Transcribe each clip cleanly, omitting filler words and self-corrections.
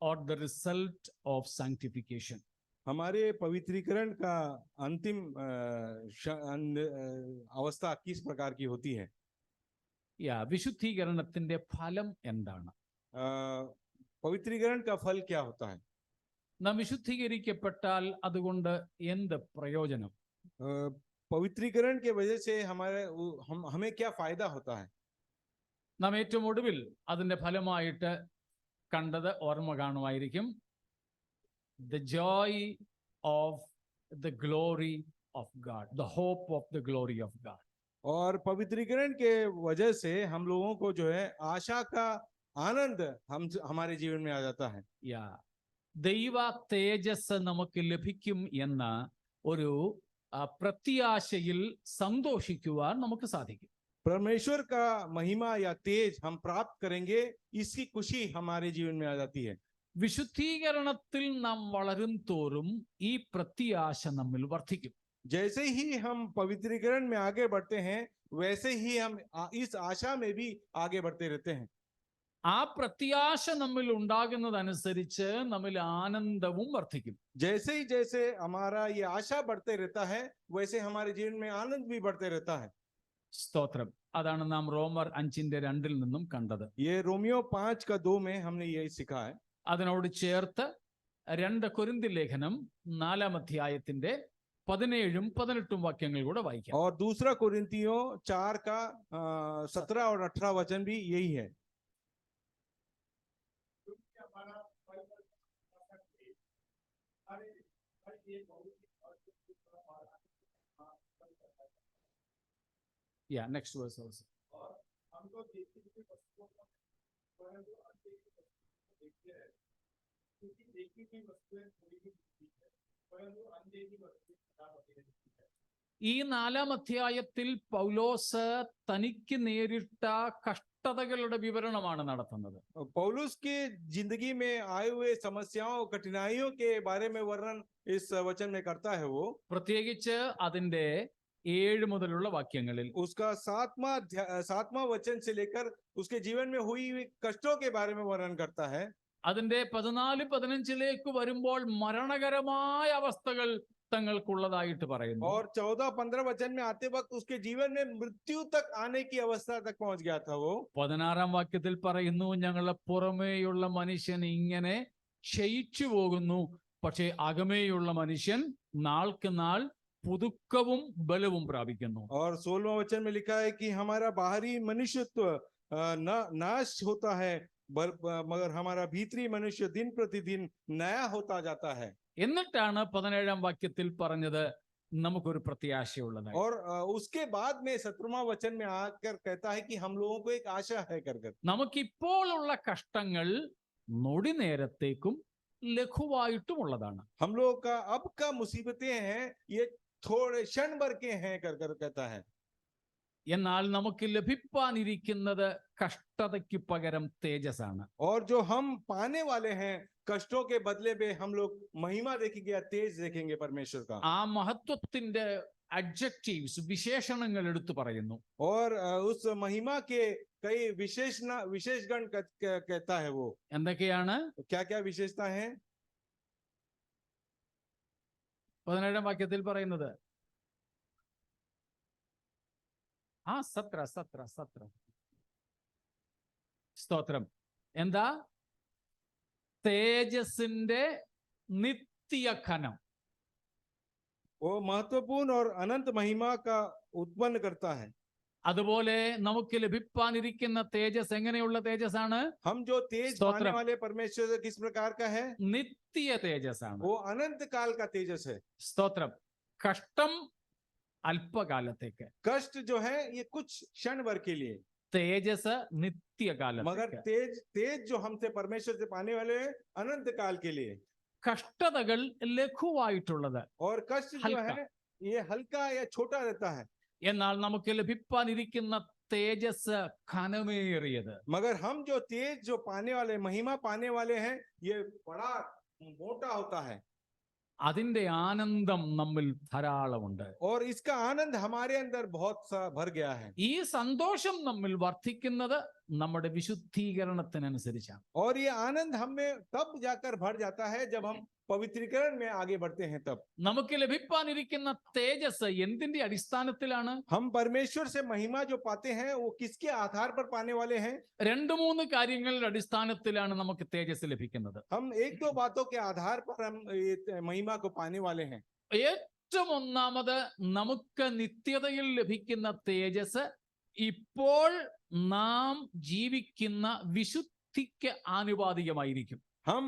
or the result of sanctification. हमारे पवित्रीकरण का अंतिम अवस्था किस प्रकार की होती है? വിശുദ്ധീകരണത്തിന്റെ ഫലം എന്താണ്? पवित्रीकरण का फल क्या होता है? നാം വിശുദ്ധീകരിക്കപ്പെട്ടാൽ അതുകൊണ്ട് എന്ത് പ്രയോജനം? पवित्रीकरण के वजह से हमें क्या फायदा होता है? നാം ഏറ്റവും ഒടുവിൽ അതിന്റെ ഫലമായിട്ട് കണ്ടത് ഓർമ്മ കാണുമായിരിക്കും. The joy of the glory of God, the hope of the glory of God. और पवित्रीकरण के वजह से हम लोगों को जो है आशा का आनंद हमारे जीवन में आ जाता है. ദൈവ തേജസ് നമുക്ക് ലഭിക്കും എന്ന ഒരു പ്രത്യാശയിൽ സന്തോഷിക്കുവാൻ നമുക്ക് സാധിക്കും. परमेश्वर का महिमा या तेज हम प्राप्त करेंगे, इसकी खुशी हमारे जीवन में आ जाती है. വിശുദ്ധീകരണത്തിൽ നാം വളരും തോറും ഈ പ്രത്യാശ നമ്മിൽ വർദ്ധിക്കും. जैसे ही हम पवित्रीकरण में आगे बढ़ते हैं, वैसे ही हम इस आशा में भी आगे बढ़ते रहते हैं. ആ പ്രത്യാശ നമ്മിൽ ഉണ്ടാകുന്നതനുസരിച്ച് നമ്മിൽ ആനന്ദവും വർദ്ധിക്കും. जैसे हमारा ये आशा बढ़ते रहता है, वैसे हमारे जीवन में आनंद भी बढ़ते रहता है. സ്തോത്രം. അതാണ് നാം റോമർ 5:2 നിന്നും കണ്ടത്. ये रोमियो 5:2 में हमने ये सीखा है. അതിനോട് ചേർത്ത് 2 കൊരിന്ത്യർ ലേഖനം 4-ാം അധ്യായത്തിന്റെ 17-18 വാക്യങ്ങൾ കൂടെ വായിക്കാം. और दूसरा कोरिन्थियों 4 का 17 और 18 वचन भी यही है. next verse also. ഈ 4-ാം അധ്യായത്തിൽ പൗലോസ് തനിക്ക് നേരിട്ട കഷ്ടതകളുടെ വിവരണമാണ് നടത്തുന്നത്. पौलुस की जिंदगी में आए हुए समस्याओं कठिनाइयों के बारे में वर्णन इस वचन में करता है. वो പ്രത്യേകിച്ച് അതിന്റെ 7 മുതലുള്ള വാക്യങ്ങളിൽ उसका 7वां वचन से लेकर उसके जीवन में हुई कष्टों के बारे में वर्णन करता है. അതിന്റെ 14-15 വരുമ്പോൾ മരണകരമായ അവസ്ഥകൾ തങ്ങൾക്കുള്ളതായിട്ട് പറയുന്നു. और 14-15 वचन में आते वक्त उसके जीवन में मृत्यु तक आने की अवस्था तक पहुंच गया था. वो 16-ാം വാക്യത്തിൽ പറയുന്നു, ഞങ്ങളുടെ പുറമേയുള്ള മനുഷ്യൻ ഇങ്ങനെ ക്ഷയിച്ചു പോകുന്നു, പക്ഷേ അകമേയുള്ള മനുഷ്യൻ നാൾക്ക് നാൾ പുതുക്കവും ബലവും പ്രാപിക്കുന്നു. और 16वां वचन में लिखा है कि हमारा बाहरी मनुष्यत्व नाश होता है, मगर हमारा भीतरी मनुष्य दिन प्रतिदिन नया होता जाता है. എന്നിട്ടാണ് 17-ാം വാക്യത്തിൽ പറഞ്ഞത് നമുക്കൊരു പ്രത്യാശയുള്ളത്. और उसके बाद में 17वां वचन में आकर कहता है कि हम लोगों को एक आशा है कर നമുക്കിപ്പോൾ ഉള്ള കഷ്ടങ്ങൾ നൊടി നേരത്തേക്കും ലഘുവായിട്ടുമുള്ളതാണ്. हम लोगों का अब का मुसीबतें हैं, ये थोड़े क्षण भर के हैं कर कहता है. എന്നാൽ നമുക്ക് ലഭിക്കാനിരിക്കുന്നത് കഷ്ടതയ്ക്ക് പകരം തേജസ്സാണ്. और जो हम पाने वाले हैं कष्टों के बदले में हम लोग महिमा देखेंगे या तेज देखेंगे परमेश्वर का. ആ മഹത്വത്തിന്റെ അഡ്ജക്റ്റീവ്സ് വിശേഷണങ്ങൾ എടുത്തു പറയുന്നു. और उस महिमा के कई विशेषगण कहता है. वो എന്തൊക്കെയാണ്? क्या विशेषता है? 17-ാം വാക്യത്തിൽ പറയുന്നത് 17 സ്തോത്രം. എന്താ? തേജസ്സിന്റെ നിത്യഘനം. वो महत्वपूर्ण और अनंत महिमा का उत्पन्न करता है. അതുപോലെ നമുക്ക് ലഭിക്കാനിരിക്കുന്ന തേജസ് എങ്ങനെയുള്ള തേജസ്സാണ്? हम जो तेज पाने वाले परमेश्वर किस प्रकार का है? നിത്യ തേജസ്സാണ്. वो अनंत काल का तेजस है. സ്തോത്രം. കഷ്ടം അല്പകാലത്തേക്ക്, कष्ट जो है ये कुछ क्षण भर के लिए, തേജസ് നിത്യകാലം. मगर तेज जो हमसे परमेश्वर से पाने वाले हैं अनंत काल के लिए. കഷ്ടതകൾ ലഘുവായിട്ടുള്ളത്, और कष्ट जो है ये हल्का या छोटा रहता है. എന്നാൽ നമുക്ക് ലഭിക്കാനിരിക്കുന്ന തേജസ് ഘനമേറിയത്. मगर हम जो तेज जो पाने वाले महिमा पाने वाले हैं ये बड़ा मोटा होता है. അതിന്റെ ആനന്ദം നമ്മിൽ ധാരാളമുണ്ട്. और इसका आनंद हमारे अंदर बहुत सा भर गया है. ഈ സന്തോഷം നമ്മിൽ വർദ്ധിക്കുന്നത് നമ്മുടെ വിശുദ്ധീകരണത്തിനനുസരിച്ചാണ്. और ये आनंद हमें तब जाकर भर जाता है जब हम पवित्रीकरण में आगे बढ़ते हैं तब। നമുക്ക് ലഭിപ്പാനിരിക്കുന്ന തേജസ് എന്തിന്റെ അടിസ്ഥാനത്തിലാണ്? हम परमेश्वर से महिमा जो पाते हैं वो किसके आधार पर पाने वाले हैं? രണ്ട് മൂന്ന് കാര്യങ്ങളുടെ അടിസ്ഥാനത്തിലാണ് നമുക്ക് തേജസ് ലഭിക്കുന്നത്. हम एक दो बातों के आधार पर हम ये महिमा को पाने वाले हैं। ഏറ്റവും ഒന്നാമത്, നമുക്ക് നിത്യതയിൽ ലഭിക്കുന്ന തേജസ് ഇപ്പോൾ നാം ജീവിക്കുന്ന വിശുദ്ധിക്ക് ആനുപാതികമായിരിക്കും. हम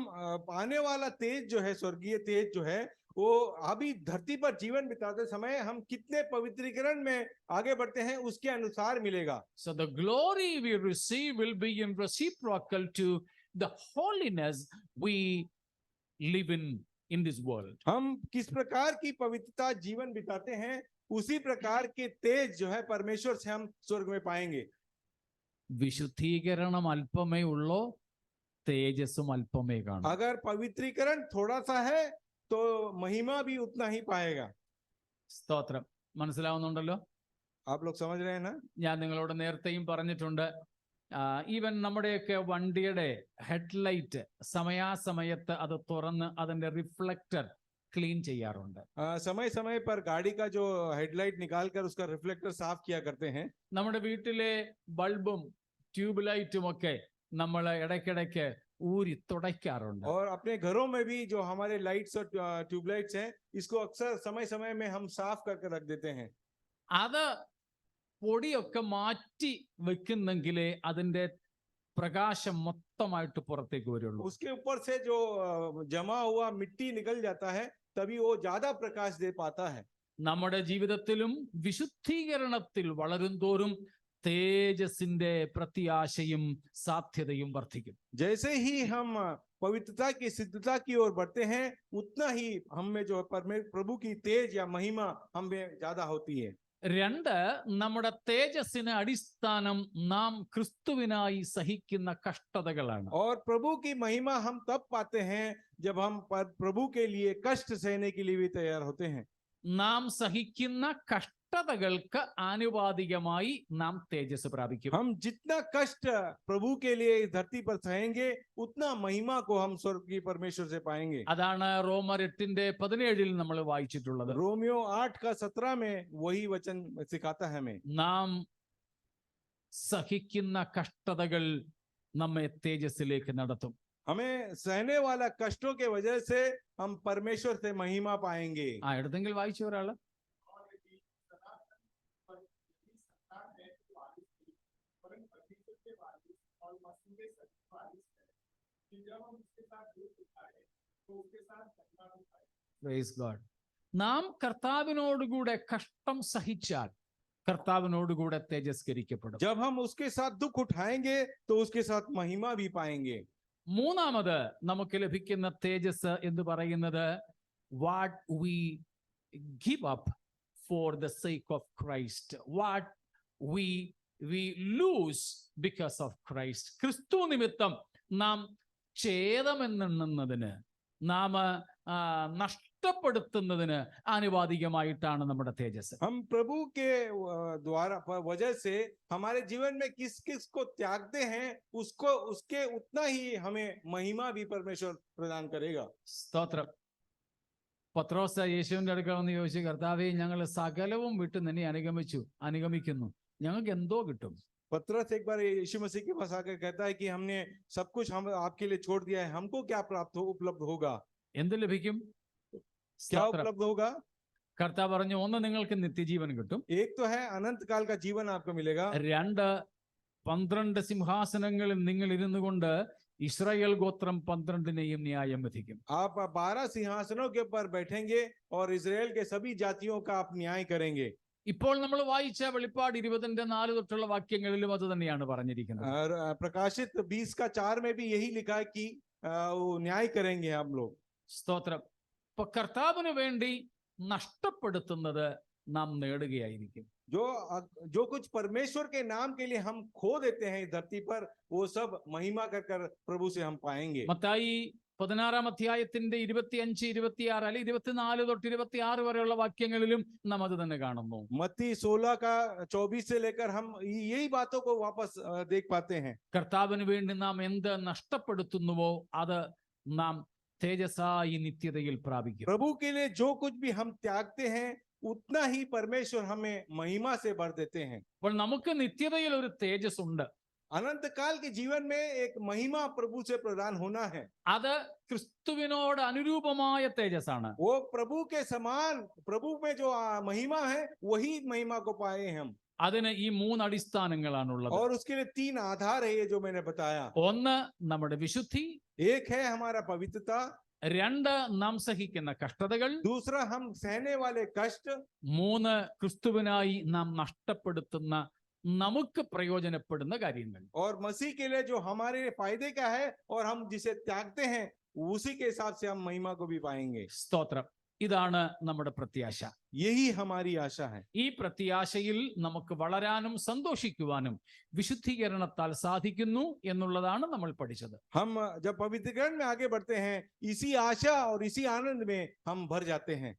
पाने वाला तेज जो है, स्वर्गीय तेज जो है, वो अभी धरती पर जीवन बिताते समय हम कितने पवित्रीकरण में आगे बढ़ते हैं उसके अनुसार मिलेगा। So the glory we receive will be in reciprocal to the holiness we live in this world. हम किस प्रकार की पवित्रता जीवन बिताते हैं उसी प्रकार के तेज जो है परमेश्वर से हम स्वर्ग में पाएंगे। വിശുദ്ധീകരണം അല്പമേ ഉള്ളോ, തേജസ്സും അല്പമേ കാണും. अगर पवित्रीकरण थोड़ा सा है तो महिमा भी उतना ही पाएगा। സ്തോത്രം. മനസ്സിലാവുന്നുണ്ടല്ലോ? आप लोग समझ रहे हैं ना? ഞാൻ നിങ്ങളോട് നേരത്തെയും പറഞ്ഞിട്ടുണ്ട്, ഈവൻ നമ്മുടെയൊക്കെ വണ്ടിയുടെ ഹെഡ്ലൈറ്റ് സമയാസമയത്ത് അത് തുറന്ന് അതിന്റെ റിഫ്ലക്ടർ ക്ലീൻ ചെയ്യാറുണ്ട്. समय समय पर गाड़ी का जो हेडलाइट निकाल कर उसका रिफ्लेक्टर साफ किया करते हैं। നമ്മുടെ വീട്ടിലെ ബൾബും ട്യൂബ് ലൈറ്റും ഒക്കെ നമ്മൾ ഇടയ്ക്കിടയ്ക്ക് ഊരി തുടയ്ക്കാറുണ്ട്. और अपने घरों में भी जो हमारे लाइट्स और ट्यूबलाइट्स हैं इसको अक्सर समय समय में हम साफ करके रख देते हैं। അത് പൊടിയൊക്കെ മാറ്റി വെക്കുന്നെങ്കിലേ അതിന്റെ പ്രകാശം മൊത്തമായിട്ട് പുറത്തേക്ക് വരുള്ളൂ. उसके ऊपर से जो जमा हुआ मिट्टी निकल जाता है तभी वो ज्यादा प्रकाश दे पाता है। നമ്മുടെ ജീവിതത്തിലും വിശുദ്ധീകരണത്തിൽ വളരും തോറും തേജസ്സിന്റെ പ്രത്യാശയും സാധ്യതയും വർദ്ധിക്കും. जैसे ही हम पवित्रता की सिद्धता की ओर बढ़ते हैं उतना ही हम में जो प्रभु की तेज या महिमा हम में ज्यादा होती है। രണ്ട്, നമ്മുടെ തേജസ്സിന് അടിസ്ഥാനം നാം ക്രിസ്തുവിനായി സഹിക്കുന്ന കഷ്ടതകളാണ്. और प्रभु की महिमा हम तब पाते हैं जब हम प्रभु के लिए कष्ट सहने के लिए भी तैयार होते हैं। നാം സഹിക്കുന്ന കഷ്ടതകൾക്ക് ആനുപാതികമായി നാം തേജസ് പ്രാപിക്കും. हम जितना कष्ट प्रभु के लिए इस धरती पर सहेंगे उतना महिमा को हम स्वर्ग की परमेश्वर से पाएंगे। അതാണ് റോമർ 8:17 നമ്മൾ വായിച്ചിട്ടുള്ളത്. रोमियो 8:17 में वही वचन सिखाता है हमें। നാം സഹിക്കുന്ന കഷ്ടതകൾ നമ്മെ തേജസ്സിലേക്ക് നടത്തും. हमें सहने वाला कष्टों के वजह से हम परमेश्वर से महिमा पाएंगे। എടുത്തെങ്കിൽ വായിച്ച ഒരാള്. Praise God. നാം കർത്താവിനോടുകൂടെ കഷ്ടം സഹിച്ചാൽ കർത്താവിനോടുകൂടെ തേജസ്കരിക്കപ്പെടും. जब हम उसके साथ दुख उठाएंगे तो उसके साथ महिमा भी पाएंगे। മൂന്നാമത് നമുക്ക് ലഭിക്കുന്ന തേജസ് എന്ന് പറയുന്നത് what we give up for the sake of Christ, what we lose because of Christ. ക്രിസ്തു നിമിത്തം നാം ഛേദമെന്നുന്നതിന്, നാം നഷ്ടപ്പെടുത്തുന്നതിന് ആനുപാതികമായിട്ടാണ് നമ്മുടെ തേജസ്. हम प्रभु के द्वारा वजह से हमारे जीवन में किस किस को त्यागते हैं उसको उसके उतना ही हमें महिमा भी परमेश्वर प्रदान करेगा। സ്തോത്രം. പത്രോസ് യേശുവിന്റെ അടുക്കൽ വന്ന് ചോദിച്ചു, കർത്താവേ, ഞങ്ങൾ സകലവും വിട്ട് നിന്നെ അനുഗമിക്കുന്നു, ഞങ്ങൾക്ക് എന്തോ കിട്ടും? पतरस एक बार यीशु मसीह के पास आकर कहता है कि हमने सब कुछ हम आपके लिए छोड़ दिया है, हमको क्या उपलब्ध होगा? എന്ത് ലഭിക്കും? क्या उपलब्ध होगा? കർത്താവ് പറഞ്ഞു, ഒന്ന്, നിങ്ങൾക്ക് നിത്യജീവൻ കിട്ടും. एक तो है अनंत काल का जीवन आपको मिलेगा। രണ്ട്, 12 സിംഹാസനങ്ങളിൽ നിങ്ങൾ ഇരുന്നു കൊണ്ട് ഇസ്രായേൽ ഗോത്രം 12നെയും ന്യായം വിധിക്കും. आप 12 सिंहासनों के ऊपर बैठेंगे और इजराइल के सभी जातियों का आप न्याय करेंगे। ഇപ്പോൾ നമ്മൾ വായിച്ച വെളിപ്പാട് 20:4 തൊട്ടുള്ള വാക്യങ്ങളിലും അത് തന്നെയാണ് പറഞ്ഞിരിക്കുന്നത്. और प्रकाशित 20:4 में भी यही लिखा है कि वो न्याय करेंगे हम लोग। സ്തോത്രം. ഇപ്പൊ കർത്താവിന് വേണ്ടി നഷ്ടപ്പെടുത്തുന്നത് നാം നേടുകയായിരിക്കും. जो कुछ परमेश्वर के नाम के लिए हम खो देते हैं इस धरती पर, वो सब महिमा कर प्रभु से हम पाएंगे। മത്തായി 16 അധ്യായത്തിന്റെ 25, 26 അല്ലെ 24 തൊട്ട് 26 വരെയുള്ള വാക്യങ്ങളിലും നാം അത് തന്നെ കാണുന്നു. मत्ती 16 का 24 से लेकर हम यही बातों को वापस देख पाते हैं. കർത്താവിന് വേണ്ടി നാം എന്ത് നഷ്ടപ്പെടുത്തുന്നുവോ അത് നാം തേജസ്സായി നിത്യതയിൽ പ്രാപിക്കും. प्रभु के लिए जो कुछ भी हम त्यागते हैं उतना ही परमेश्वर हमें महिमा से भर देते हैं. അപ്പോൾ നമുക്ക് നിത്യതയിൽ ഒരു തേജസ് ഉണ്ട്. अनंत काल के जीवन में एक महिमा प्रभु से प्रदान होना है. അത് ക്രിസ്തുവിനോട് അനുരൂപമായ തേജസ്സാണ്. वो प्रभु के समान, प्रभु में जो महिमा है वही महिमा को पाए हम. അതിന് ഈ 3 അടിസ്ഥാനങ്ങളാണുള്ളത്. और उसके लिए 3 आधार है ये जो मैंने बताया. ഒന്ന് നമ്മുടെ വിശുദ്ധി, एक है हमारा पवित्रता, 2 നാം സഹിക്കുന്ന കഷ്ടതകൾ, दूसरा हम सहने वाले कष्ट, 3 ക്രിസ്തുവിനായി നാം നഷ്ടപ്പെടുത്തുന്ന നമുക്ക് പ്രയോജനപ്പെടുന്ന കാര്യങ്ങൾ. और मसीह के लिए जो हमारे फायदे का है और हम जिसे त्यागते हैं उसी के हिसाब से हम महिमा को भी पाएंगे. സ്തോത്രം. ഇതാണ് നമ്മുടെ പ്രത്യാശ. यही हमारी आशा है. ഈ പ്രത്യാശയിൽ നമുക്ക് വളരാനും സന്തോഷിക്കുവാനും വിശുദ്ധീകരണത്താൽ സാധിക്കുന്നു എന്നുള്ളതാണ് നമ്മൾ പഠിച്ചത്. हम जब पवित्रीकरण में आगे बढ़ते हैं इसी आशा और इसी आनंद में हम भर जाते हैं.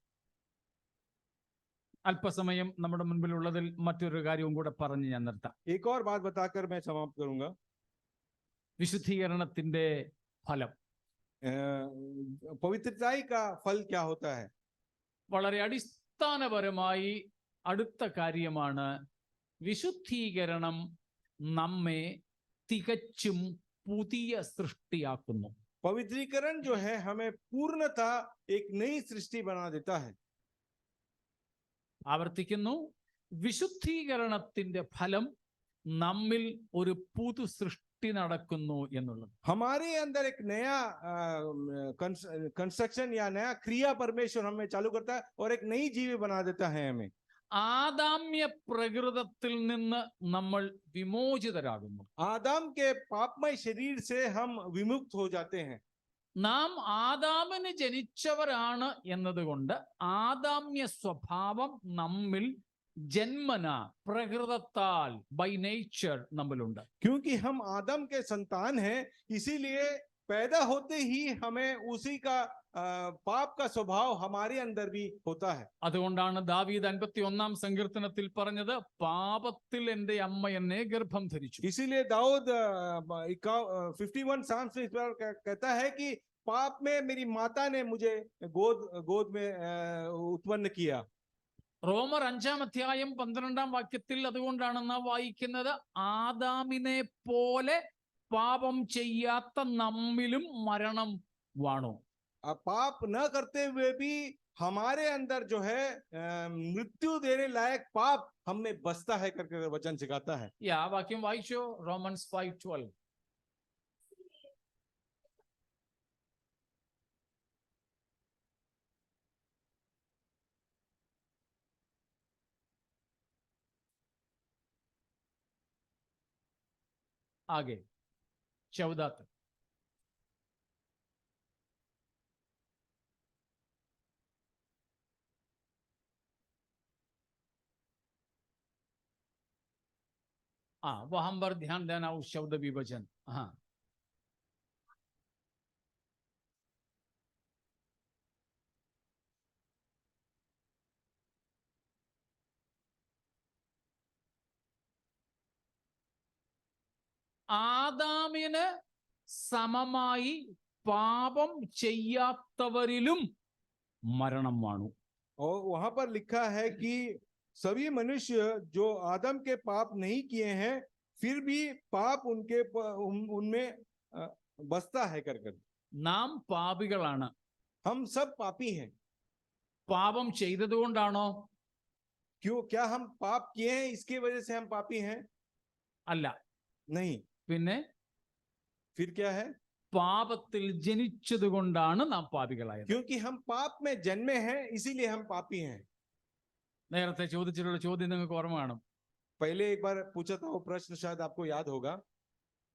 അല്പസമയം നമ്മുടെ മുൻപിലുള്ളതിൽ മറ്റൊരു കാര്യവും കൂടെ പറഞ്ഞ് ഞാൻ നിർത്താം. एक और बात बताकर मैं समाप्त करूंगा. വിശുദ്ധീകരണത്തിന്റെ ഫലം, पवित्रताई का फल क्या होता है? വളരെ അടിസ്ഥാനപരമായി അടുത്ത കാര്യമാണ് വിശുദ്ധീകരണം നമ്മെ തികച്ചും പുതിയ സൃഷ്ടിയാക്കുന്നു. पवित्रीकरण जो है हमें पूर्णता एक नई सृष्टि बना देता है. ആവർത്തിക്കുന്നു, വിശുദ്ധീകരണത്തിന്റെ ഫലം നമ്മിൽ ഒരു പുതു സൃഷ്ടി നടക്കുന്നു എന്നുള്ളത്. हमारे अंदर एक नया कंस्ट्रक्शन या नया क्रिया परमेश्वर हमें चालू करता है और एक नई जीवी बना देता है हमें. ആദാമ്യ പ്രകൃതത്തിൽ നിന്ന് നമ്മൾ വിമോചിതരാകുന്നു. आदम के पापमय शरीर से हम विमुक्त हो जाते हैं. നാം ആദാമിന് ജനിച്ചവരാണ് എന്നതുകൊണ്ട് ആദാമ്യ സ്വഭാവം നമ്മിൽ ജന്മന പ്രകൃതത്താൽ ബൈ നേച്ചർ നമ്മിലുണ്ട്. क्योंकि हम आदम के संतान हैं इसीलिए पैदा होते ही हमें उसी का पाप का स्वभाव हमारे अंदर भी होता है. അതുകൊണ്ടാണ് ദാവീദ് 51 സങ്കീർത്തനത്തിൽ പറഞ്ഞത്, പാപത്തിൽ എൻ്റെ അമ്മ എന്നെ ഗർഭം ധരിച്ചു. इसीलिए दाऊद 51 साम्स में इस बार कहता है कि पाप में मेरी माता ने मुझे गोद में उत्पन्न किया. റോമർ 5 അധ്യായം 12 വാക്യത്തിൽ അതുകൊണ്ടാണ് നാം വായിക്കുന്നത്, ആദാമിനെ പോലെ പാപം ചെയ്യാത്ത നമ്മിലും മരണം വാണു. पाप न करते हुए भी हमारे अंदर जो है मृत्यु देने लायक पाप हम में बसता है करके वचन सिखाता है. ഈ ആ വാക്യം വായിച്ചോ, റോമൻസ് 5:12. आगे 14 तक. वहां पर ध्यान देना उस शब्द विभजन. हाँ, ആദാമിന് സമമായി പാപം ചെയ്യാത്തവരിലും മരണം വാണു. और वहां पर लिखा है कि सभी मनुष्य जो आदम के पाप नहीं किए हैं फिर भी पाप उनमें बसता है कर. നാം പാപികളാണ്. हम सब पापी हैं. പാപം ചെയ്തതുകൊണ്ടാണോ? क्या हम पाप किए हैं इसकी वजह से हम पापी हैं? അല്ല. नहीं. പിന്നെ फिर क्या है? പാപത്തിൽ ജനിച്ചത് കൊണ്ടാണ് നാം പാപികളായത്. क्योंकि हम पाप में जन्मे हैं इसीलिए हम पापी हैं. നേരത്തെ ചോദിച്ചിട്ടുള്ള ചോദ്യം നിങ്ങൾക്ക് ഓർമ്മ കാണും. पहले एक बार पूछा था वो प्रश्न, शायद आपको याद होगा.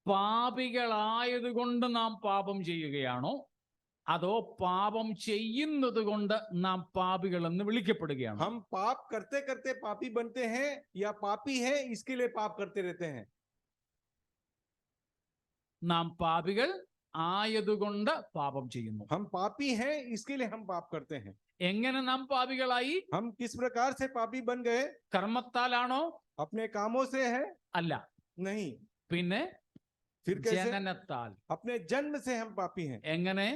പാപികളായതുകൊണ്ട് നാം പാപം ചെയ്യുകയാണോ, അതോ പാപം ചെയ്യുന്നത് കൊണ്ട് നാം പാപികൾ എന്ന് വിളിക്കപ്പെടുകയാണോ? हम पाप करते करते पापी बनते हैं या पापी है इसके लिए पाप करते रहते हैं? നാം പാപികൾ ആയതുകൊണ്ട് പാപം ചെയ്യുന്നു. हम पापी हैं, इसके लिए हम पाप करते हैं. എങ്ങനെ നാം പാപികളായി? हम किस प्रकार से पापी बन गए? കർമ്മത്താലാണോ? अपने कामों से है? അല്ല. नहीं. പിന്നെ फिर कैसे? ജനനത്താൽ. अपने जन्म से हम पापी हैं. എങ്ങനെ?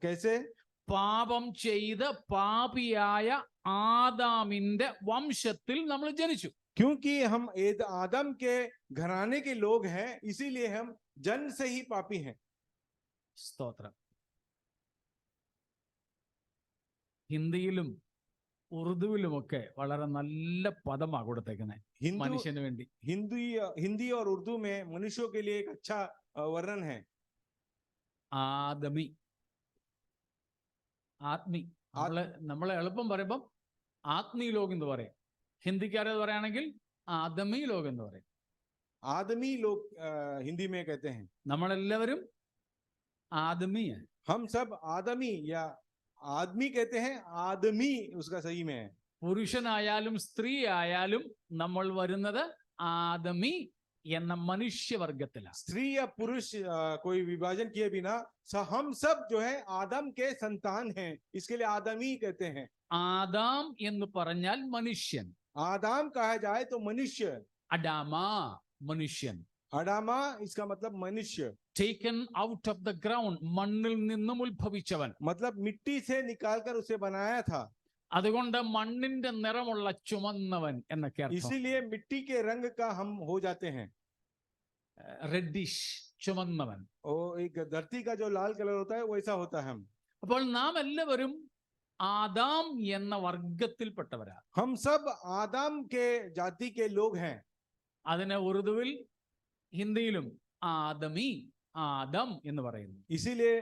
कैसे? പാപം ചെയ്ത് പാപിയായ ആദാമിന്റെ വംശത്തിൽ നമ്മൾ ജനിച്ചു. क्योंकि हम आदम के घराने के लोग हैं, इसीलिए हम जन्म से ही पापी हैं. സ്തോത്രം. ഹിന്ദിയിലും ഉറുദുവിലുമൊക്കെ വളരെ നല്ല പദമാണ് കൊടുത്തേക്കുന്നത് हिंदू മനുഷ്യന് വേണ്ടി. हिंदी और उर्दू में मनुष्यों के लिए एक अच्छा वर्णन है. ആദമി, ആത്മി. നമ്മളെ എളുപ്പം പറയുമ്പം ആത്മീ ലോകം എന്ന് പറയും. ഹിന്ദിക്കാരെ പറയുകയാണെങ്കിൽ ആദമി ലോകം എന്ന് പറയും. आदमी लोग हिंदी में कहते हैं. നമ്മളെല്ലാവരും ആദമിയാണ്. हम सब आदमी या आदमी कहते हैं, आदमी उसका सही में है. പുരുഷനായാലും സ്ത്രീ ആയാലും നമ്മൾ വരുന്നത് ആദമി എന്ന മനുഷ്യവർഗത്തിലാണ്. स्त्री या पुरुष कोई विभाजन किए बिना हम सब जो है आदम के संतान हैं, इसके लिए आदमी कहते हैं. ആദാം എന്ന് പറഞ്ഞാൽ മനുഷ്യൻ. आदाम कहा जाए तो मनुष्य. അഡാമ മനുഷ്യൻ. अडामा इसका मतलब मनुष्य. Taken out of the ground, മണ്ണിൽ നിന്നും ഉത്ഭവിച്ചവൻ. मतलब मिट्टी से निकालकर उसे बनाया था. അതുകൊണ്ട് മണ്ണിന്റെ നിറമുള്ള ചുമന്നവൻ എന്നൊക്കെ അർത്ഥം. इसीलिए मिट्टी के रंग का हम हो जाते हैं. റെഡിഷ്, ചുമന്നവൻ. और एक धरती का जो लाल कलर होता है वैसा होता है हम. അപ്പോൾ നാം എല്ലാവരും ആദാം എന്ന വർഗത്തിൽപ്പെട്ടവരാ. हम सब आदम के जाति के लोग हैं. അതിനെ ഉറുദുവിൽ ഹിന്ദിയിലും ആദമി, ആദം എന്ന് പറയുന്നു. इसीलिए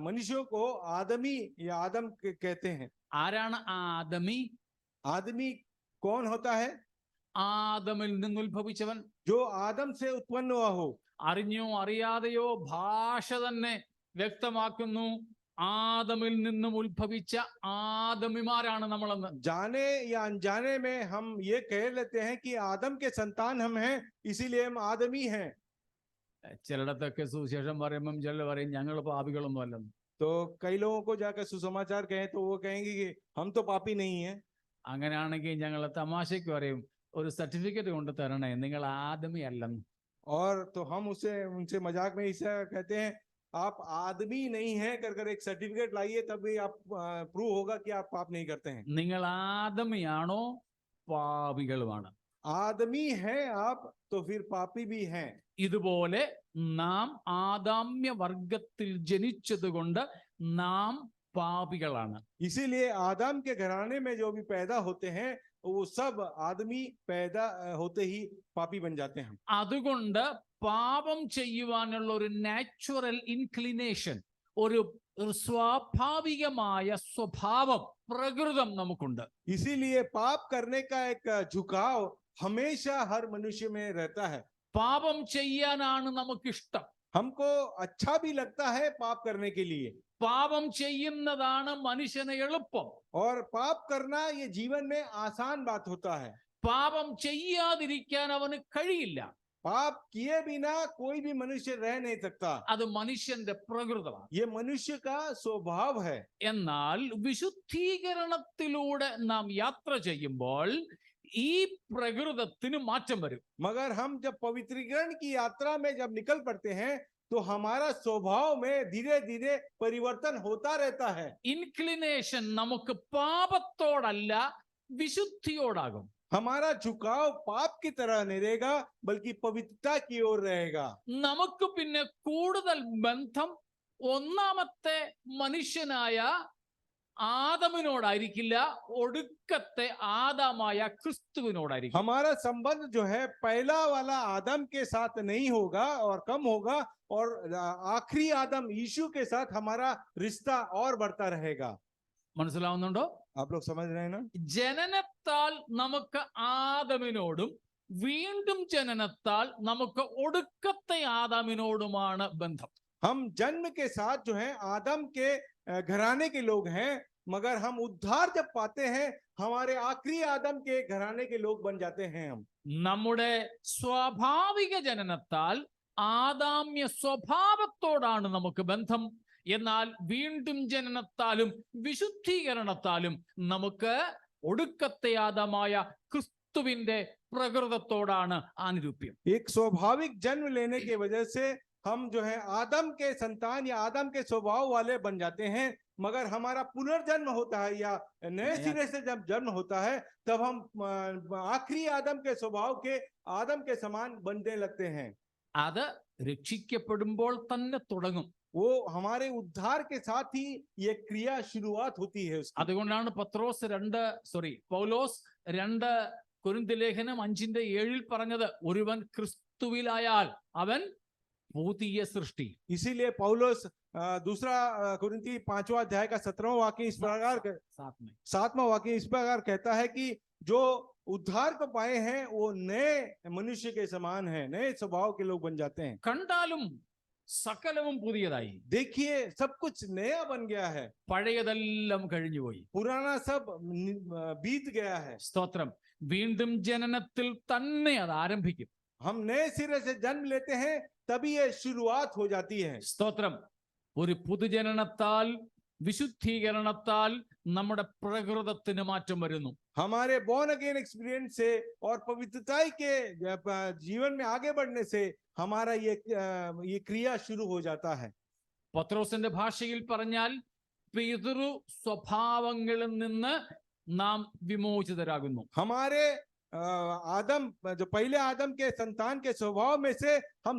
मनुष्यों को आदमी या आदम कहते हैं. ആരാണ് ആദമി? आदमी कौन होता है? ആദമിൽ നിന്ന് ഉത്ഭവിച്ചവൻ. जो आदम से उत्पन्न हुआ हो. അറിഞ്ഞോ അറിയാതെയോ ഭാഷ തന്നെ വ്യക്തമാക്കുന്നു, ആദമിൽ നിന്നും ഉത്ഭവിച്ച ആദമിമാരാണ് നമ്മളെന്ന്. जाने या अनजाने में हम ये कह लेते हैं कि आदम के संतान हम हैं, इसीलिए हम आदमी हैं. ചിലയിടത്തൊക്കെ സുവിശേഷം പറയുമ്പം ചിലർ പറയും ഞങ്ങൾ പാപികളൊന്നും അല്ലെന്ന്. तो कई लोगों को जाकर सुसमाचार कहें तो वो कहेंगे कि हम तो पापी नहीं हैं. അങ്ങനെയാണെങ്കിൽ ഞങ്ങൾ തമാശയ്ക്ക് പറയും ഒരു സർട്ടിഫിക്കറ്റ് കൊണ്ട് തരണേ, നിങ്ങൾ ആദമി അല്ലെന്ന്. और तो हम उनसे मजाक में ऐसा कहते हैं, आप आदमी नहीं हैं कर एक सर्टिफिकेट लाइए, तभी आप प्रूव होगा कि आप पाप नहीं करते हैं. നിങ്ങൾ ആദമിയാണോ പാപികളുമാണ്? आदमी हैं आप तो फिर पापी भी हैं. ഇതുപോലെ നാം ആദാമ്യ വർഗത്തിൽ ജനിച്ചതുകൊണ്ട് നാം പാപികളാണ്. इसीलिए आदम के घराने में जो भी पैदा होते हैं वो सब आदमी पैदा होते ही पापी बन जाते हैं. അതുകൊണ്ട് പാപം ചെയ്യുവാനുള്ള ഒരു നാച്ചുറൽ ഇൻക്ലിനേഷൻ, ഒരു സ്വാഭാവികമായ സ്വഭാവം, പ്രകൃതം നമുക്കുണ്ട്. इसीलिए पाप करने का एक झुकाव हमेशा हर मनुष्य में रहता है. പാപം ചെയ്യാനാണ് നമുക്കിഷ്ടം. हमको अच्छा भी लगता है पाप करने के लिए. പാപം ചെയ്യുന്നതാണ് മനുഷ്യന് എളുപ്പം. और पाप करना ये जीवन में आसान बात होता है. പാപം ചെയ്യാതിരിക്കാൻ അവന് കഴിയില്ല. पाप किए बिना कोई भी मनुष्य रह नहीं सकता. അത് മനുഷ്യന്റെ പ്രകൃതമാണ്. ये मनुष्य का स्वभाव है. എന്നാൽ വിശുദ്ധീകരണത്തിലൂടെ നാം യാത്ര ചെയ്യുമ്പോൾ ഈ പ്രകൃതത്തിന് മാറ്റം വരും. मगर हम जब पवित्रीकरण की यात्रा में जब निकल पड़ते हैं तो हमारा स्वभाव में धीरे धीरे परिवर्तन होता रहता है. ഇൻക്ലിനേഷൻ നമുക്ക് പാപത്തോടല്ല വിശുദ്ധിയോടാകും. हमारा झुकाव पाप की तरह नहीं रहेगा बल्कि पवित्रता की ओर रहेगा. നമുക്ക് പിന്നെ കൂടുതൽ ബന്ധം ഒന്നാമത്തെ മനുഷ്യനായ ആദമിനോടായിരിക്കില്ല, ഒടുക്കത്തെ ആദമായ ക്രിസ്തുവിനോടായിരിക്കും. हमारा संबंध जो है पहला वाला आदम के साथ नहीं होगा और कम होगा, और आखिरी आदम यीशु के साथ हमारा रिश्ता और बढ़ता रहेगा. മനസ്സിലാവുന്നുണ്ടോ? आप लोग समझ रहे हैं ना? ജനനത്താൽ നമുക്ക് ആദമിനോടും വീണ്ടും ജനനത്താൽ നമുക്ക് ഒടുക്കത്തെ ആദമിനോടുമാണ് ബന്ധം. हम जन्म के साथ जो है आदम के घराने के लोग हैं, मगर हम उद्धार जब पाते हैं हमारे आखिरी आदम के घराने के लोग बन जाते हैं. हम നമ്മുടെ സ്വാഭാവിക ജനനത്താൽ ആദാമ്യ സ്വഭാവത്തോടാണ് നമുക്ക് ബന്ധം. എന്നാൽ വീണ്ടും ജനനത്താലും വിശുദ്ധീകരണത്താലും നമുക്ക് ഒടുക്കത്തെ ആദമായ ക്രിസ്തുവിന്റെ പ്രകൃതത്തോടാണ് ആനുരൂപ്യം. एक स्वाभाविक जन्म लेने की वजह से हम जो है आदम के संतान या आदम के स्वभाव वाले बन जाते हैं, मगर हमारा पुनर्जन्म होता है या नए सिरे से जब जन्म होता है तब हम आखिरी आदम के स्वभाव के आदम के समान बनने लगते हैं. അത് രക്ഷിക്കപ്പെടുമ്പോൾ തന്നെ തുടങ്ങും. वो हमारे उद्धार के साथ ही ये क्रिया शुरुआत होती है उसकी. അതുകൊണ്ടാണ് പൗലോസ് 2 കൊരിന്ത്യ ലേഖനം 5:7 പറഞ്ഞത്, ഒരുവൻ ക്രിസ്തുവിലായാൽ അവൻ പുതിയ സൃഷ്ടി. इसीलिए पौलुस दूसरा कुरिन्थी 5वां अध्याय का 17वां वाक्य इस प्रकार 7वां वाक्य इस प्रकार कहता है कि जो उद्धार को पाए हैं वो नए मनुष्य के समान है, नए स्वभाव के लोग बन जाते हैं. കണ്ടാലും സകലവും പുതിയതായി. देखिए सब कुछ नया बन गया है, പഴയതെല്ലാം കഴിഞ്ഞുപോയി. पुराना सब बीत गया है. സ്തോത്രം. വീണ്ടും ജനനത്തിൽ തന്നെ അത് ആരംഭിക്കും. हम नए सिरे से जन्म लेते हैं तभी ये शुरुआत हो जाती है. സ്തോത്രം. ഒരു പുതുജനനത്താൽ വിശുദ്ധീകരണത്താൽ നമ്മുടെ പ്രകൃതത്തിന് മാറ്റം വരുന്നു. हमारे born again एक्सपीरियंस से और पवित्रता के जीवन में आगे बढ़ने से हमारा ये क्रिया शुरू हो जाता है. പത്രോസിന്റെ ഭാഷയിൽ പറഞ്ഞാൽ പിതൃ സ്വഭാവങ്ങളിൽ നിന്ന് നാം വിമോചിതരാകുന്നു. हमारे आदम जो पहले आदम के संतान के स्वभाव में से हम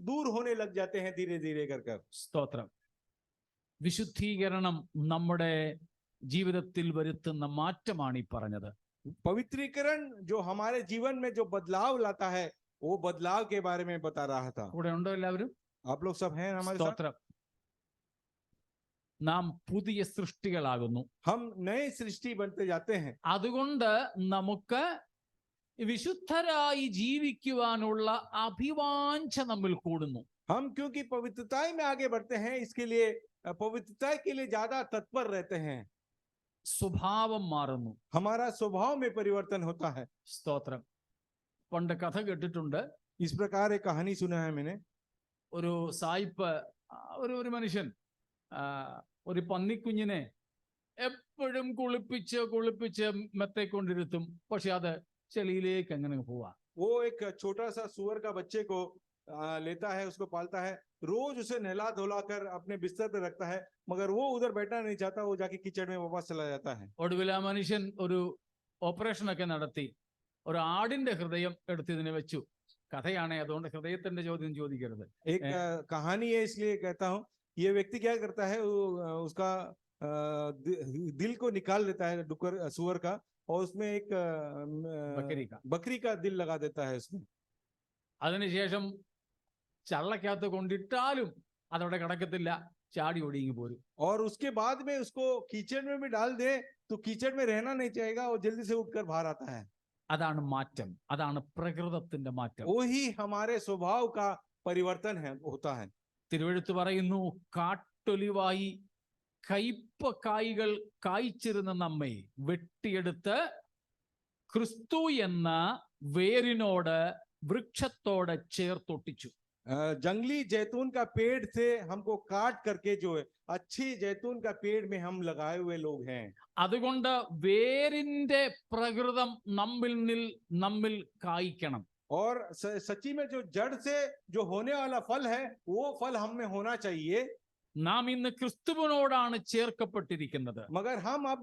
दूर होने लग जाते हैं धीरे धीरे कर. സ്തോത്രം. വിശുദ്ധീകരണം നമ്മുടെ ജീവിതത്തിൽ വരുത്തുന്ന മാറ്റമാണ് ഈ പറഞ്ഞത്. पवित्रीकरण जो हमारे जीवन में जो बदलाव लाता है वो बदलाव के बारे में बता रहा था. കൂടെ ഉണ്ടോ എല്ലാവരും? आप लोग सब हैं हमारे साथ? സ്തോത്രം. നാം പുതിയ സൃഷ്ടികളാകുന്നു. हम नए सृष्टि बनते जाते हैं. അതുകൊണ്ട് നമുക്ക് വിശുദ്ധരായി ജീവിക്കുവാനുള്ള അഭിവാഞ്ച നമ്മിൽ കൂടുന്നു. हम क्योंकि पवित्रता में आगे बढ़ते हैं इसके लिए पवित्रता के लिए ज्यादा तत्पर रहते हैं. സ്വഭാവം മാറുന്നു. हमारा स्वभाव में परिवर्तन होता है. സ്തോത്രം. പണ്ട് കഥ കേട്ടിട്ടുണ്ട്. इस प्रकार एक कहानी सुना है मैंने. ഒരു സായിപ്പ് ഒരു മനുഷ്യൻ ഒരു പന്നിക്കുഞ്ഞിനെ എപ്പോഴും കുളിപ്പിച്ച് മെത്തേക്കൊണ്ടിരുത്തും. പക്ഷെ അത് ചെളിയിലേക്ക് എങ്ങനെ പോവാ. वो एक छोटा सा सुअर का बच्चे को लेता है, उसको पालता है, रोज उसे नहला धुला कर अपने बिस्तर पर रखता है, मगर वो उधर बैठना नहीं चाहता, वो जाके कीचड़ में वापस चला जाता है. ഒടുവിൽ ആ മനുഷ്യൻ ഒരു ഓപ്പറേഷൻ ഒക്കെ നടത്തി ഒരു ആടിന്റെ ഹൃദയം എടുത്ത് ഇതിനെ വെച്ചു. കഥയാണേ അതുകൊണ്ട് ഹൃദയത്തിന്റെ ചോദ്യം ചോദിക്കരുത്. एक कहानी है इसलिए कहता हूँ. ये व्यक्ति क्या करता है, उसका दिल को निकाल देता है सुअर का और उसमें एक बकरी का दिल लगा देता है उसमें. അതിനുശേഷം ചള്ളക്കകത്ത് കൊണ്ടിട്ടാലും അതവിടെ കിടക്കത്തില്ല, ചാടി ഒടുങ്ങി പോരും. और उसके बाद में उसको कीचड़ में भी डाल दे तो कीचड़ में रहना नहीं चाहेगा, वो जल्दी से उठकर बाहर आता है. അതാണ് മാറ്റം. അതാണ് പ്രകൃതത്തിന്റെ മാറ്റം. वही हमारे स्वभाव का परिवर्तन है होता है. തിരുവെഴുത്ത് പറയുന്നു, കാട്ടൊലിവായി കയ്പ കായ്കൾ കായ്ച്ചിരുന്ന നമ്മെ വെട്ടിയെടുത്ത് ക്രിസ്തു എന്ന വേരിനോട് വൃക്ഷത്തോട് ചേർത്തൊട്ടിച്ചു. जंगली जैतून का पेड़ से हमको काट करके जो है अच्छी जैतून का पेड़ में हम लगाए हुए लोग हैं. അതുകൊണ്ട് വേരിന്റെ പ്രകൃതം നമ്മിൽ കായ്ക്കണം. और सच्ची में जो जड़ से जो होने वाला फल है वो फल हम में होना चाहिए. നാം ഇന്ന് ക്രിസ്തുവിനോടാണ് ചേർക്കപ്പെട്ടിരിക്കുന്നത്. मगर हम अब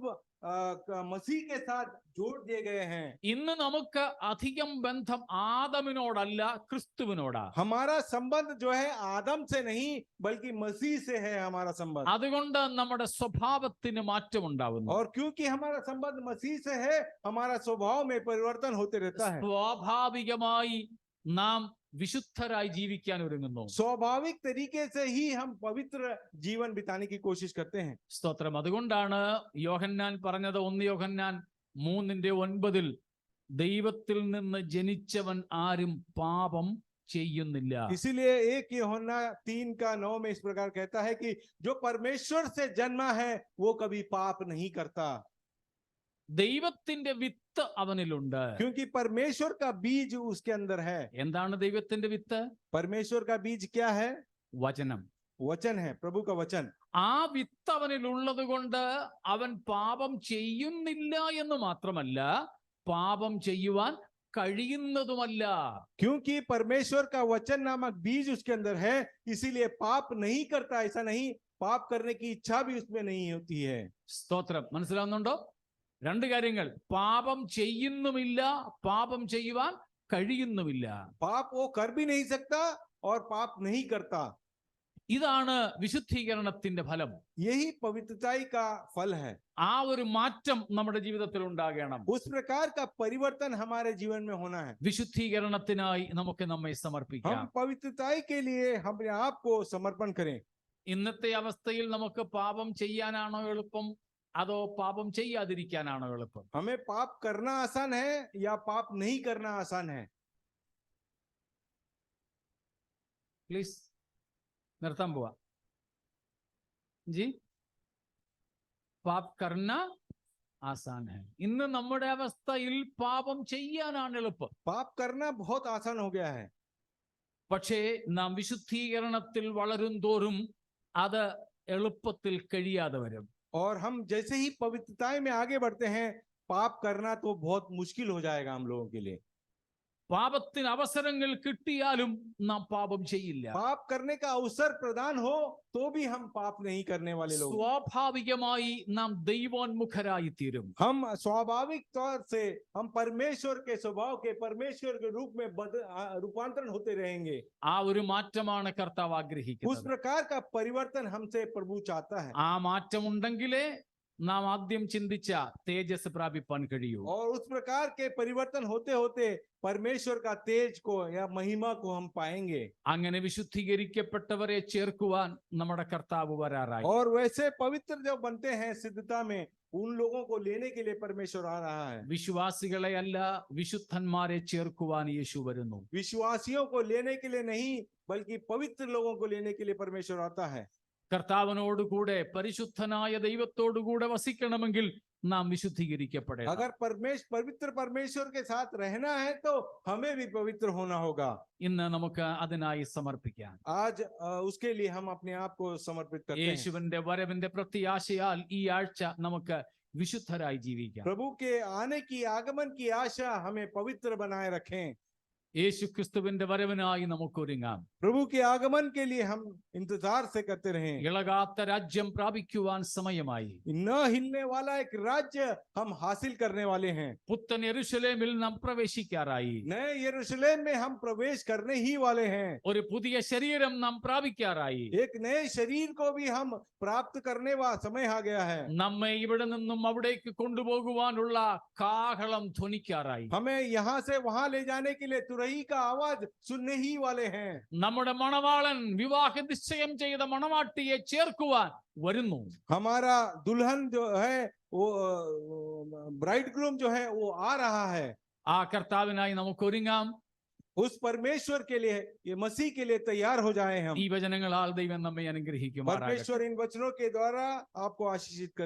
मसीह के साथ जोड़ दिए गए हैं. ഇന്ന് നമുക്ക് അധികം ബന്ധം ആദമിനോടല്ല ക്രിസ്തുവിനോടാ. हमारा संबंध जो है आदम से नहीं बल्कि मसीह से है हमारा संबंध. അതുകൊണ്ട് നമ്മുടെ സ്വഭാവത്തിന് മാറ്റമുണ്ടാവുന്നു. और क्योंकि हमारा संबंध मसीह से है हमारा स्वभाव में परिवर्तन होते रहता है. സ്വാഭാവികമായി നാം വിശുദ്ധരായി ജീവിക്കാൻ ഒരുങ്ങുന്നു. स्वाभाविक तरीके से ही हम पवित्र जीवन बिताने की कोशिश करते हैं. സ്തോത്രം. അതുകൊണ്ടാണ് യോഹന്നാൻ പറഞ്ഞത് 1 യോഹന്നാൻ 3:9 ദൈവത്തിൽ നിന്ന് ജനിച്ചവൻ ആരും പാപം ചെയ്യുന്നില്ല. इसीलिए 1 यूहन्ना 3:9 में इस प्रकार कहता है कि जो परमेश्वर से जन्मा है वो कभी पाप नहीं करता. ദൈവത്തിന്റെ വിത്ത് അവനിലുണ്ട്. क्योंकि परमेश्वर का बीज उसके अंदर है। എന്താണ് ദൈവത്തിന്റെ വിത്ത്? परमेश्वर का बीज क्या है? വചനം. वचन है, प्रभु का वचन। ആ വിത്ത് അവനിലുള്ളത് കൊണ്ട് അവൻ പാപം ചെയ്യുന്നില്ല എന്ന് മാത്രമല്ല, പാപം ചെയ്യുവാൻ കഴിയുന്നതുമല്ല. क्योंकि परमेश्वर का वचन नामक बीज उसके अंदर है, इसीलिए पाप नहीं करता। ऐसा नहीं, पाप करने की इच्छा भी उसमें नहीं होती है। സ്തോത്രം. മനസ്സിലാവുന്നുണ്ടോ? രണ്ട് കാര്യങ്ങൾ: പാപം ചെയ്യുന്നുമില്ല, പാപം ചെയ്യുവാൻ കഴിയുന്നുമില്ല. पाप वो कर भी नहीं सकता और पाप नहीं करता। ഇതാണ് വിശുദ്ധീകരണത്തിന്റെ ഫലം. यही पवित्रताई का फल है। ആ ഒരു മാറ്റം നമ്മുടെ ജീവിതത്തിൽ ഉണ്ടാകണം. उस प्रकार का परिवर्तन हमारे जीवन में होना है। വിശുദ്ധീകരണത്തിനായി നമുക്ക് നമ്മെ സമർപ്പിക്കാം. हम पवित्रताई के लिए अपने आप को समर्पण करें। ഇന്നത്തെ അവസ്ഥയിൽ നമുക്ക് പാപം ചെയ്യാനാണോ എളുപ്പം, അതോ പാപം ചെയ്യാതിരിക്കാനാണോ എളുപ്പം? हमें पाप करना आसान है या पाप नहीं करना आसान है? പ്ലീസ് നിർത്താൻ പോവാ ജി. പാപ് കർന ആസാൻ ഹൈ. ഇന്ന് നമ്മുടെ അവസ്ഥയിൽ പാപം ചെയ്യാനാണ് എളുപ്പം. पाप करना बहुत आसान हो गया है। പക്ഷേ നാം വിശുദ്ധീകരണത്തിൽ വളരും തോറും അത് എളുപ്പത്തിൽ കഴിയാതെ വരും. और हम जैसे ही पवित्रताई में आगे बढ़ते हैं, पाप करना तो बहुत मुश्किल हो जाएगा हम लोगों के लिए। പാപത്തിന് അവസരങ്ങൾ കിട്ടിയാലും നാം പാപം ചെയ്യില്ല. पाप करने का अवसर प्रदान हो तो भी हम पाप नहीं करने वाले लोग। സ്വാഭാവികമായി നാം ദൈവോന്മുഖരായി തീരും. हम स्वाभाविक तौर से हम परमेश्वर के स्वभाव के, परमेश्वर के रूप में रूपांतरण होते रहेंगे। ആ ഒരു മാറ്റമാണ് കർത്താവ് उस ആഗ്രഹിക്കുന്നത്. प्रकार का परिवर्तन हमसे प्रभु चाहता है। ആ മാറ്റം ഉണ്ടെങ്കിലേ നാം ആദ്യം ചിന്തിച്ച തേജസ് പ്രാപിപ്പാൻ കഴിയൂ. और उस प्रकार के परिवर्तन होते होते परमेश्वर का तेज को या महिमा को हम पाएंगे। അങ്ങനെ വിശുദ്ധീകരിക്കപ്പെട്ടവരെ ചേർക്കുവാൻ നമ്മുടെ കർത്താവ് വരാറായി. और वैसे पवित्र जो बनते हैं सिद्धता में, उन लोगों को लेने के लिए परमेश्वर आ रहा है। വിശ്വാസികളെ അല്ല, വിശുദ്ധന്മാരെ ചേർക്കുവാൻ യേശു വരുന്നു. विश्वासियों को लेने के लिए नहीं, बल्कि पवित्र लोगों को लेने के लिए परमेश्वर आता है। കർത്താവിനോടുകൂടെ പരിശുദ്ധനായ ദൈവത്തോടുകൂടെ വസിക്കണമെങ്കിൽ നാം വിശുദ്ധീകരിക്കപ്പെടണം. अगर पवित्र परमेश्वर के साथ रहना है तो हमें भी पवित्र होना होगा। ഇന്ന് നമുക്ക് അതിനായി സമർപ്പിക്കാം. आज उसके लिए हम अपने आप को समर्पित करते हैं। യേശുവിന്റെ വരവിന്റെ പ്രത്യാശയാൽ ഈ ആഴ്ച നമുക്ക് വിശുദ്ധരായി ജീവിക്കാം. प्रभु के आने की, आगमन की आशा हमें पवित्र बनाए रखें। യേശു ക്രിസ്തുവിന്റെ വരവിനായി നമുക്ക് ഒരുങ്ങാം. प्रभु के आगमन के लिए हम इंतजार से करते रहें। ഇളകാത്ത രാജ്യം പ്രാപിക്കുവാൻ സമയമായി. न हिलने वाला एक राज्य हम हासिल करने वाले हैं। പുത്തൻ യെരൂശലേമിൽ നാം പ്രവേശിക്കാറായി. नए यरूशलेम में हम प्रवेश करने ही वाले हैं। ഒരു പുതിയ ശരീരം നാം പ്രാപിക്കാറായി. एक नए शरीर को भी हम प्राप्त करने वाला समय आ गया है। നമ്മെ ഇവിടെ നിന്നും അവിടേക്ക് കൊണ്ടുപോകുവാനുള്ള കാഹളം ധ്വനിക്കാറായി. हमें यहाँ से वहां ले जाने के लिए तुरही का आवाज सुनने ही वाले हैं। നമ്മുടെ മണവാളൻ വിവാഹ നിശ്ചയം ചെയ്ത മണവാട്ടിയെ ചേർക്കുവാൻ വരുന്നു. हमारा दुल्हन जो है वो ब्राइड ग्रूम जो है वो आ रहा है। ആ കർത്താവിനായി നമുക്ക് ഒരുങ്ങാം. उस परमेश्वर के लिए, ये मसीह के लिए तैयार हो जाए हम। ഈ വചനങ്ങളാൽ ദൈവം നമ്മെ അനുഗ്രഹിക്കുമാറാകട്ടെ. परमेश्वर इन वचनों के द्वारा आपको आशीषित करे।